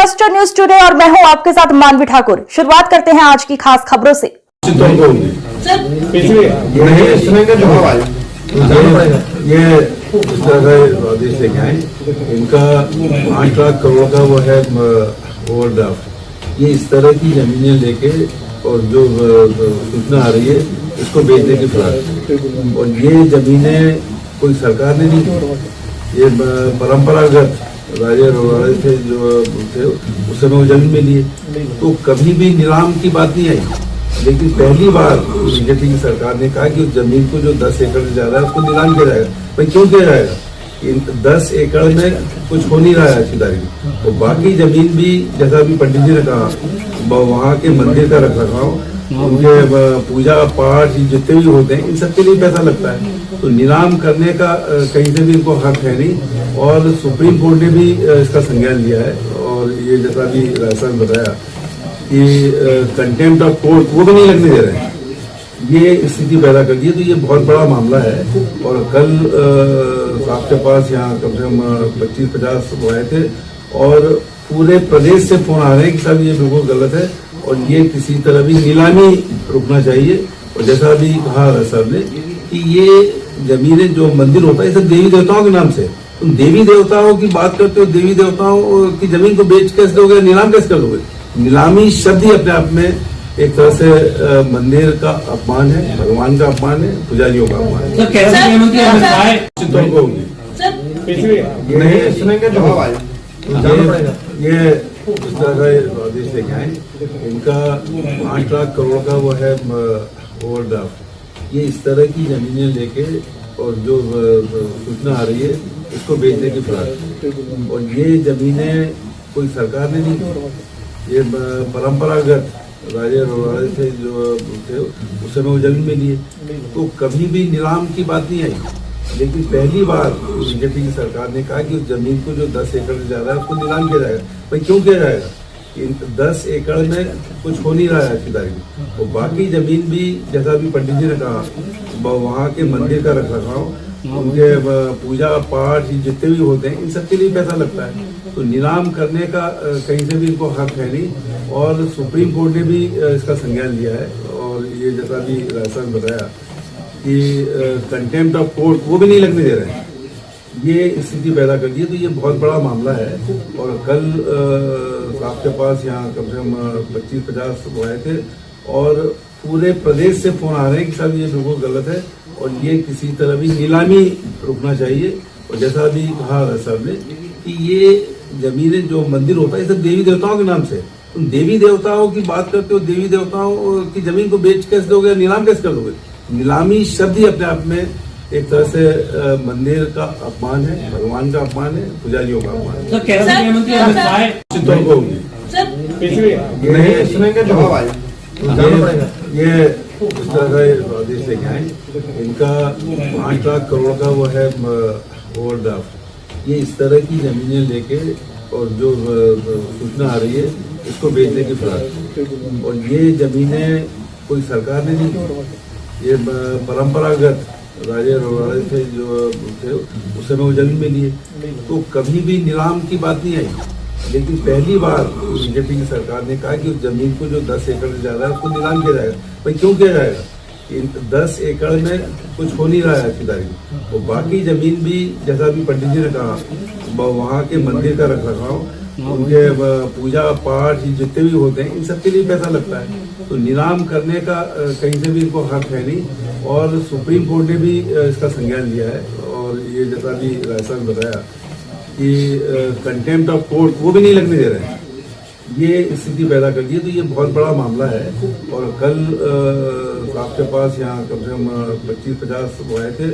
Cluster news today और मैं हूं आपके साथ मानवी ठाकुर। शुरुआत करते हैं आज की खास खबरों से। ये इस तरह आदेश लेके आए, इनका 8 लाख करोड़ का वो है ओवरड्राफ्ट। ये इस तरह की जमीनें लेके और जो सूचना आ रही है इसको बेचने की फिराक, और ये जमीनें कोई सरकार ने नहीं, ये परंपरागत राजे रवाड़े थे जो थे उस समय वो जमीन में लिए, तो कभी भी नीलाम की बात नहीं आई। लेकिन पहली बार बीजेपी की सरकार ने कहा कि उस जमीन को जो 10 एकड़ से ज्यादा है उसको नीलाम किया जाएगा। भाई क्यों किया जाएगा? इन 10 एकड़ में कुछ हो नहीं रहा है हिस्सेदारी, तो बाकी जमीन भी जैसा अभी पंडित जी ने कहा, वहाँ के मंदिर का रखरखाव, उनके पूजा पाठ जितने भी होते हैं इन सब के लिए पैसा लगता है, तो नीलाम करने का कहीं से भी इनको हक है नहीं। और सुप्रीम कोर्ट ने भी इसका संज्ञान लिया है, और ये जैसा भी राजस्थान बताया कि कंटेम्प्ट ऑफ कोर्ट वो भी नहीं लगने दे रहे हैं, ये स्थिति पैदा कर दी है। तो ये बहुत बड़ा मामला है, और कल आपके पास यहाँ कम से कम 25-50 आए थे, और पूरे प्रदेश से फोन आ रहे हैं कि साहब ये बिल्कुल गलत है और ये किसी तरह भी नीलामी रुकना चाहिए। और जैसा अभी कहा साहब ने कि ये जमीनें जो मंदिर होता है ये सब देवी देवताओं के नाम से, तुम देवी देवताओं की बात करते हो, देवी देवताओं की जमीन को बेच कैसे दोगे, नीलाम कैसे कर दोगे? नीलामी शब्द ही अपने आप में एक तरह से मंदिर का अपमान है, भगवान का अपमान है, पुजारियों का अपमान है। ये इस तरह का आदेश लेके आए, इनका 8 लाख करोड़ का वो है ओवरड्राफ्ट। ये इस तरह की जमीनें लेके और जो सूचना आ रही है इसको बेचने की फिराक, और ये जमीनें कोई सरकार ने नहीं, ये परंपरागत राजे रवाड़े थे जो थे उस समय वो जमीन में लिए, तो कभी भी नीलाम की बात नहीं आई। लेकिन पहली बार बीजेपी की सरकार ने कहा कि उस जमीन को जो 10 एकड़ से ज्यादा है उसको नीलाम किया जाएगा। भाई क्यों किया जाएगा? इन 10 एकड़ में कुछ हो नहीं रहा है हिस्सेदारी, तो बाकी जमीन भी जैसा अभी पंडित जी ने कहा, वहाँ के मंदिर का रखरखाव, उनके पूजा पाठ जितने भी होते हैं इन सब के लिए पैसा लगता है, तो नीलाम करने का कहीं से भी इनको हक है नहीं। और सुप्रीम कोर्ट ने भी इसका संज्ञान लिया है, और ये जैसा भी राजस्थान बताया कि कंटेम्प्ट ऑफ कोर्ट वो भी नहीं लगने दे रहे हैं, ये स्थिति पैदा कर दी है। तो ये बहुत बड़ा मामला है, और कल आपके पास यहाँ कम से कम 25-50 आए थे, और पूरे प्रदेश से फोन आ रहे हैं कि साहब ये बिल्कुल गलत है और ये किसी तरह भी नीलामी रुकना चाहिए। और जैसा अभी कहा साहब ने कि ये जमीनें जो मंदिर होता है ये सब देवी देवताओं के नाम से, तुम देवी देवताओं की बात करते हो, देवी देवताओं की जमीन को बेच कैसे दोगे, नीलाम कैसे कर दोगे? नीलामी शब्द ही अपने आप में एक तरह से मंदिर का अपमान है, भगवान का अपमान है, पुजारियों का अपमान है। ये इस तरह का आदेश लेके आए, इनका 8 लाख करोड़ का वो है ओवरड्राफ्ट। ये इस तरह की जमीनें लेके और जो सूचना आ रही है इसको बेचने की फिराक, और ये जमीनें कोई सरकार ने नहीं, ये परंपरागत राजे रवाड़े थे जो थे उस समय वो जमीन में लिए, तो कभी भी नीलाम की बात नहीं आई। लेकिन पहली बार बीजेपी की सरकार ने कहा कि उस जमीन को जो 10 एकड़ से ज्यादा है उसको नीलाम किया जाएगा। भाई क्यों किया जाएगा? इन 10 एकड़ में कुछ हो नहीं रहा है हिस्सेदारी, तो बाकी जमीन भी जैसा अभी पंडित जी ने कहा, वहाँ के मंदिर का रखरखाव, उनके पूजा पाठ जितने भी होते हैं इन सब के लिए पैसा लगता है, तो नीलाम करने का कहीं से भी इनको हक है नहीं। और सुप्रीम कोर्ट ने भी इसका संज्ञान लिया है, और ये जैसा भी राजस्थान बताया कि कंटेम्प्ट ऑफ कोर्ट वो भी नहीं लगने दे रहे हैं, ये स्थिति पैदा कर दी है। तो ये बहुत बड़ा मामला है, और कल आपके पास यहाँ कम से कम 25-50 आए थे,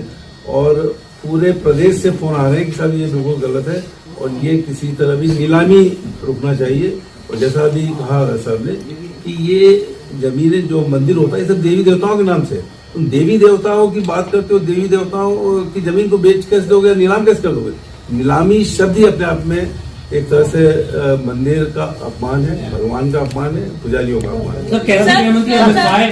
और पूरे प्रदेश से फोन आ रहे हैं कि साहब ये बिल्कुल गलत है और ये किसी तरह भी नीलामी रुकना चाहिए। और जैसा अभी कहा साहब ने कि ये जमीनें जो मंदिर होता है ये सब देवी देवताओं के नाम से, तुम देवी देवताओं की बात करते हो, देवी देवताओं की जमीन को बेच कैसे दोगे, नीलाम कैसे कर दोगे? नीलामी शब्द ही अपने आप में एक तरह से मंदिर का अपमान है, भगवान का अपमान है, पुजारियों का अपमान है।